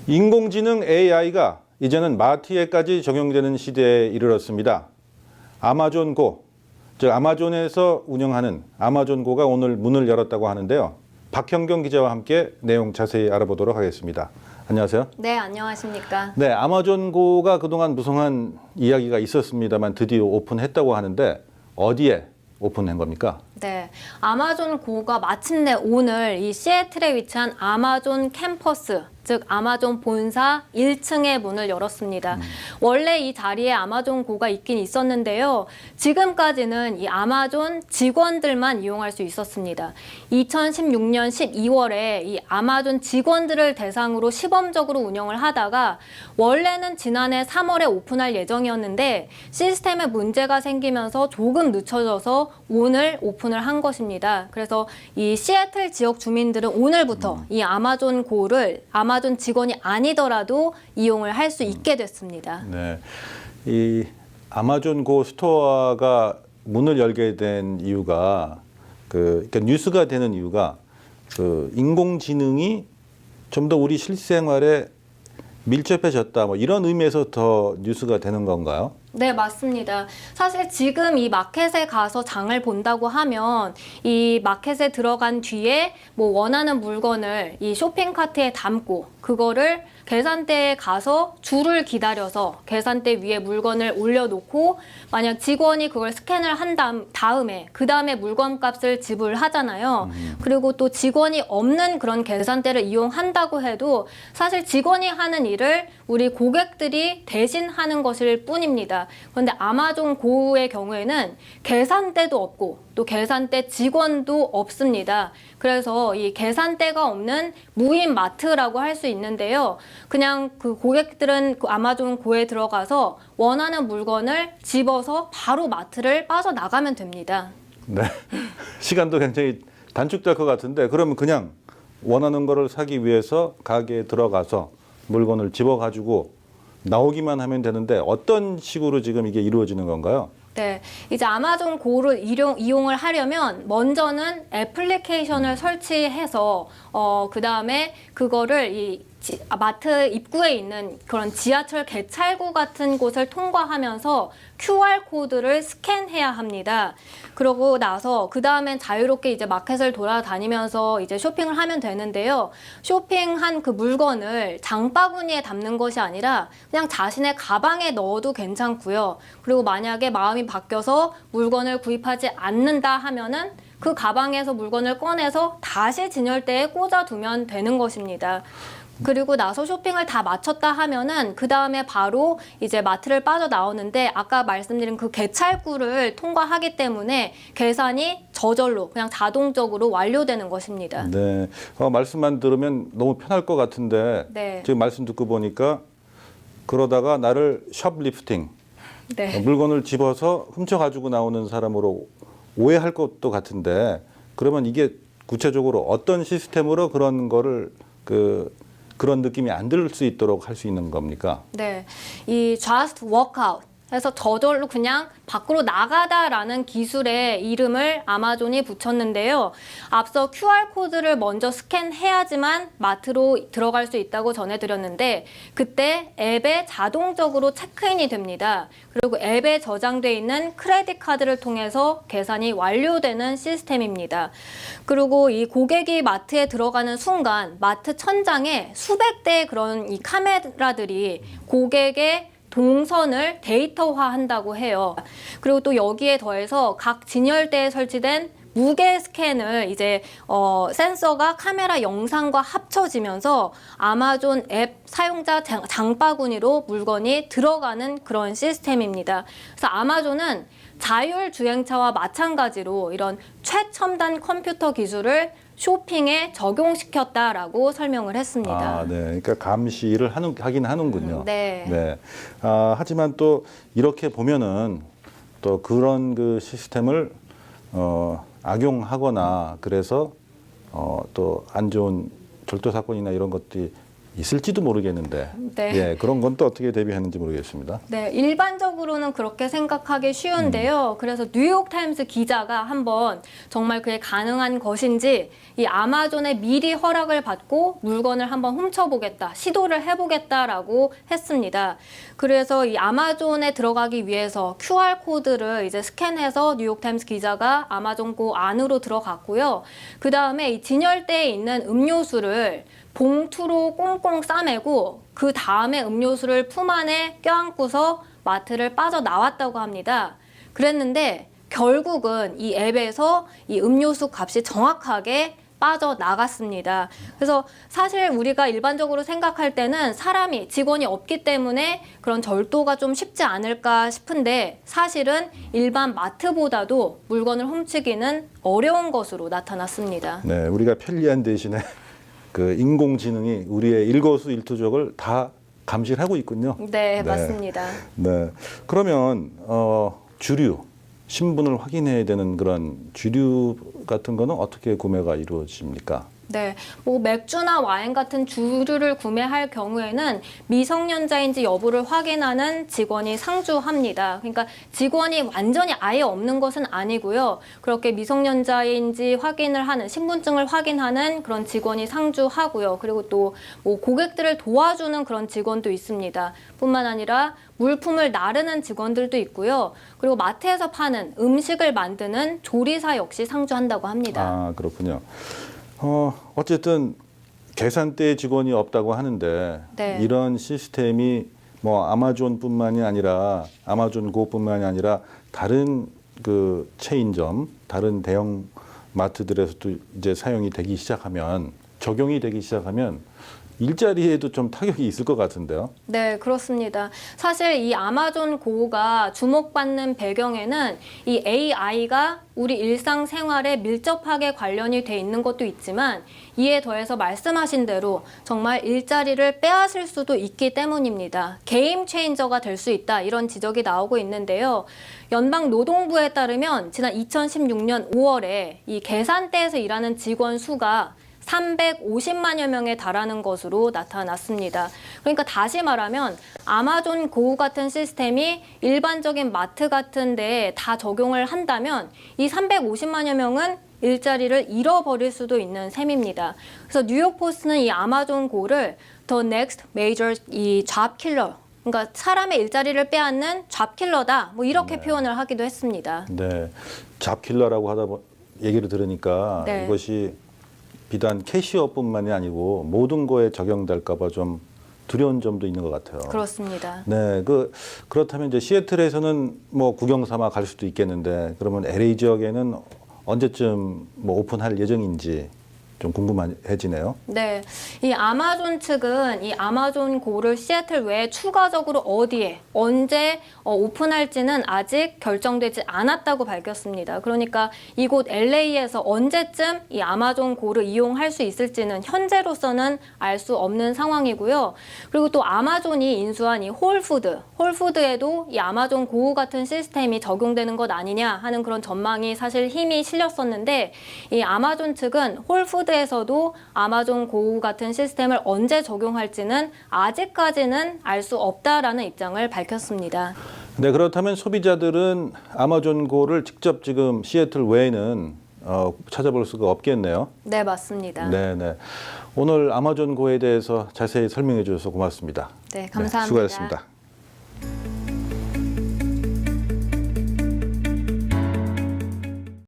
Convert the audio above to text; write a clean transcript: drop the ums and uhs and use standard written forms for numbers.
인공지능 AI가 이제는 마트에까지 적용되는 시대에 이르렀습니다. 아마존고, 즉 아마존에서 운영하는 아마존고가 오늘 문을 열었다고 하는데요. 박현경 기자와 함께 내용 자세히 알아보도록 하겠습니다. 안녕하세요. 네, 안녕하십니까. 네, 아마존고가 그동안 무성한 이야기가 있었습니다만 드디어 오픈했다고 하는데 어디에 오픈한 겁니까? 네, 아마존 고가 마침내 오늘 이 시애틀에 위치한 아마존 캠퍼스, 즉 아마존 본사 1층의 문을 열었습니다. 원래 이 자리에 아마존 고가 있긴 있었는데요. 지금까지는 이 아마존 직원들만 이용할 수 있었습니다. 2016년 12월에 이 아마존 직원들을 대상으로 시범적으로 운영을 하다가 원래는 지난해 3월에 오픈할 예정이었는데 시스템에 문제가 생기면서 조금 늦춰져서 오늘 오픈을 한 것입니다. 그래서 이 시애틀 지역 주민들은 오늘부터 이 아마존 고를 아마존 직원이 아니더라도 이용을 할 수 있게 됐습니다. 네, 이 아마존 고 스토어가 문을 열게 된 이유가 그러니까 뉴스가 되는 이유가 인공지능이 좀 더 우리 실생활에 밀접해졌다 뭐 이런 의미에서 더 뉴스가 되는 건가요? 네, 맞습니다. 사실 지금 이 마켓에 가서 장을 본다고 하면 이 마켓에 들어간 뒤에 뭐 원하는 물건을 이 쇼핑카트에 담고 그거를 계산대에 가서 줄을 기다려서 계산대 위에 물건을 올려놓고 만약 직원이 그걸 스캔을 한 다음에 그 다음에 물건값을 지불하잖아요. 그리고 또 직원이 없는 그런 계산대를 이용한다고 해도 사실 직원이 하는 일을 우리 고객들이 대신 하는 것일 뿐입니다. 그런데 아마존 고의 경우에는 계산대도 없고 또 계산대 직원도 없습니다. 그래서 이 계산대가 없는 무인 마트라고 할 수 있는데요. 그냥 그 고객들은 그 아마존 고에 들어가서 원하는 물건을 집어서 바로 마트를 빠져나가면 됩니다. 네, 시간도 굉장히 단축될 것 같은데 그러면 그냥 원하는 거를 사기 위해서 가게에 들어가서 물건을 집어가지고 나오기만 하면 되는데 어떤 식으로 지금 이게 이루어지는 건가요? 네, 이제 아마존 고를 이용을 하려면 먼저는 애플리케이션을 설치해서 그 다음에 그거를 이 마트 입구에 있는 그런 지하철 개찰구 같은 곳을 통과하면서 QR코드를 스캔해야 합니다. 그러고 나서 그 다음엔 자유롭게 이제 마켓을 돌아다니면서 이제 쇼핑을 하면 되는데요. 쇼핑한 그 물건을 장바구니에 담는 것이 아니라 그냥 자신의 가방에 넣어도 괜찮고요. 그리고 만약에 마음이 바뀌어서 물건을 구입하지 않는다 하면은 그 가방에서 물건을 꺼내서 다시 진열대에 꽂아두면 되는 것입니다. 그리고 나서 쇼핑을 다 마쳤다 하면은 그 다음에 바로 이제 마트를 빠져나오는데 아까 말씀드린 그 개찰구를 통과하기 때문에 계산이 저절로 그냥 자동적으로 완료되는 것입니다. 네, 말씀만 들으면 너무 편할 것 같은데 네. 지금 말씀 듣고 보니까 그러다가 나를 숍리프팅, 네. 물건을 집어서 훔쳐가지고 나오는 사람으로 오해할 것도 같은데 그러면 이게 구체적으로 어떤 시스템으로 그런 거를 그런 느낌이 안 들 수 있도록 할 수 있는 겁니까? 네, 이 just walk out 해서 저절로 그냥 밖으로 나가다라는 기술의 이름을 아마존이 붙였는데요. 앞서 QR코드를 먼저 스캔해야지만 마트로 들어갈 수 있다고 전해드렸는데 그때 앱에 자동적으로 체크인이 됩니다. 그리고 앱에 저장돼 있는 크레딧 카드를 통해서 계산이 완료되는 시스템입니다. 그리고 이 고객이 마트에 들어가는 순간 마트 천장에 수백 대의 그런 이 카메라들이 고객의 동선을 데이터화한다고 해요. 그리고 또 여기에 더해서 각 진열대에 설치된 무게 스캔을 이제 센서가 카메라 영상과 합쳐지면서 아마존 앱 사용자 장바구니로 물건이 들어가는 그런 시스템입니다. 그래서 아마존은 자율주행차와 마찬가지로 이런 최첨단 컴퓨터 기술을 쇼핑에 적용시켰다라고 설명을 했습니다. 아, 네. 그러니까 감시를 하긴 하는군요. 네. 네. 하지만 또 이렇게 보면은 또 그런 그 시스템을 악용하거나 그래서 또 안 좋은 절도 사건이나 이런 것들이 있을지도 모르겠는데 네. 예, 그런 건 또 어떻게 대비하는지 모르겠습니다. 네, 일반적으로는 그렇게 생각하기 쉬운데요. 그래서 뉴욕타임스 기자가 한번 정말 그게 가능한 것인지 이 아마존에 미리 허락을 받고 물건을 한번 훔쳐보겠다, 시도를 해보겠다라고 했습니다. 그래서 이 아마존에 들어가기 위해서 QR코드를 이제 스캔해서 뉴욕타임스 기자가 아마존고 안으로 들어갔고요. 그 다음에 이 진열대에 있는 음료수를 봉투로 꽁꽁 싸매고 그 다음에 음료수를 품 안에 껴안고서 마트를 빠져나왔다고 합니다. 그랬는데 결국은 이 앱에서 이 음료수 값이 정확하게 빠져나갔습니다. 그래서 사실 우리가 일반적으로 생각할 때는 사람이 직원이 없기 때문에 그런 절도가 좀 쉽지 않을까 싶은데 사실은 일반 마트보다도 물건을 훔치기는 어려운 것으로 나타났습니다. 네, 우리가 편리한 대신에 그 인공지능이 우리의 일거수일투족을 다 감시를 하고 있군요. 네, 맞습니다. 네, 그러면 주류 신분을 확인해야 되는 그런 주류 같은 거는 어떻게 구매가 이루어집니까? 네, 뭐 맥주나 와인 같은 주류를 구매할 경우에는 미성년자인지 여부를 확인하는 직원이 상주합니다. 그러니까 직원이 완전히 아예 없는 것은 아니고요. 그렇게 미성년자인지 확인을 하는 신분증을 확인하는 그런 직원이 상주하고요. 그리고 또 뭐 고객들을 도와주는 그런 직원도 있습니다. 뿐만 아니라 물품을 나르는 직원들도 있고요. 그리고 마트에서 파는 음식을 만드는 조리사 역시 상주한다고 합니다. 아, 그렇군요. 어쨌든 계산대 직원이 없다고 하는데 네. 이런 시스템이 뭐 아마존뿐만이 아니라 아마존고뿐만이 아니라 다른 그 체인점, 다른 대형 마트들에서도 이제 사용이 되기 시작하면 적용이 되기 시작하면 일자리에도 좀 타격이 있을 것 같은데요. 네, 그렇습니다. 사실 이 아마존 고가 주목받는 배경에는 이 AI가 우리 일상생활에 밀접하게 관련이 돼 있는 것도 있지만 이에 더해서 말씀하신 대로 정말 일자리를 빼앗을 수도 있기 때문입니다. 게임 체인저가 될 수 있다 이런 지적이 나오고 있는데요. 연방노동부에 따르면 지난 2016년 5월에 이 계산대에서 일하는 직원 수가 350만여 명에 달하는 것으로 나타났습니다. 그러니까 다시 말하면 아마존 고 같은 시스템이 일반적인 마트 같은 데에 다 적용을 한다면 이 350만여 명은 일자리를 잃어버릴 수도 있는 셈입니다. 그래서 뉴욕 포스트는 이 아마존 고를 The Next Major 이 Job Killer, 그러니까 사람의 일자리를 빼앗는 잡킬러다, 뭐 이렇게 표현을 하기도 했습니다. 네, 잡킬러라고 하다 얘기를 들으니까 네. 이것이 비단 캐시어뿐만이 아니고 모든 거에 적용될까 봐 좀 두려운 점도 있는 것 같아요. 그렇습니다. 네, 그렇다면 이제 시애틀에서는 뭐 구경 삼아 갈 수도 있겠는데 그러면 LA 지역에는 언제쯤 뭐 오픈할 예정인지 좀 궁금해지네요. 네, 이 아마존 측은 이 아마존 고를 시애틀 외에 추가적으로 어디에 언제 오픈할지는 아직 결정되지 않았다고 밝혔습니다. 그러니까 이곳 LA에서 언제쯤 이 아마존 고를 이용할 수 있을지는 현재로서는 알 수 없는 상황이고요. 그리고 또 아마존이 인수한 이 홀푸드에도 이 아마존 고 같은 시스템이 적용되는 것 아니냐 하는 그런 전망이 사실 힘이 실렸었는데 이 아마존 측은 홀푸드에서도 아마존 고 같은 시스템을 언제 적용할지는 아직까지는 알 수 없다라는 입장을 밝혔습니다. 네, 그렇다면 소비자들은 아마존 고를 직접 지금 시애틀 외에는 찾아볼 수가 없겠네요. 네, 맞습니다. 네, 네. 오늘 아마존 고에 대해서 자세히 설명해 주셔서 고맙습니다. 네, 감사합니다. 네, 수고하셨습니다.